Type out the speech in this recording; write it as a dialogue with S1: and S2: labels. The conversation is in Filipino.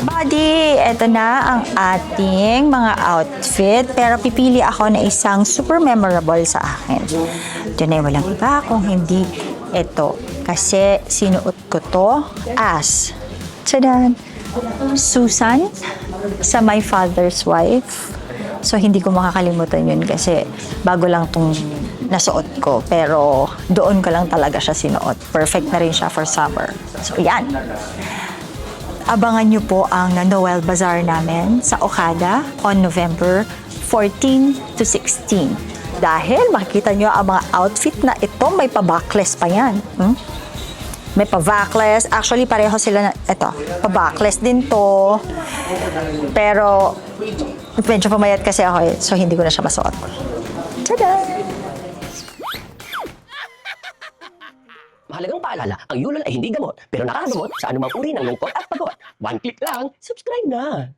S1: Buddy, eto na ang ating mga outfit. Pero pipili ako na isang super memorable sa akin. Diyan ay walang iba kung hindi ito. Kasi sinuot ko to as tadaan, Susan sa My Father's Wife. So hindi ko makakalimutan yun kasi bago lang tong nasuot ko. Pero doon ko lang talaga siya sinuot. Perfect na rin siya for summer. So yan. Abangan nyo po ang Noel Bazaar namin sa Okada on November 14 to 16. Dahil makikita nyo ang mga outfit na ito, may pa-backless pa yan. May pa-backless. Actually, pareho sila na, ito, pa-backless din to. Pero, medyo pumayat kasi ako so hindi ko na siya masuot. Tada!
S2: Mahalagang paalala, ang Yulon ay hindi gamot, pero nakakagamot sa anumang uri ng lungkot at pagod. One click lang, subscribe na!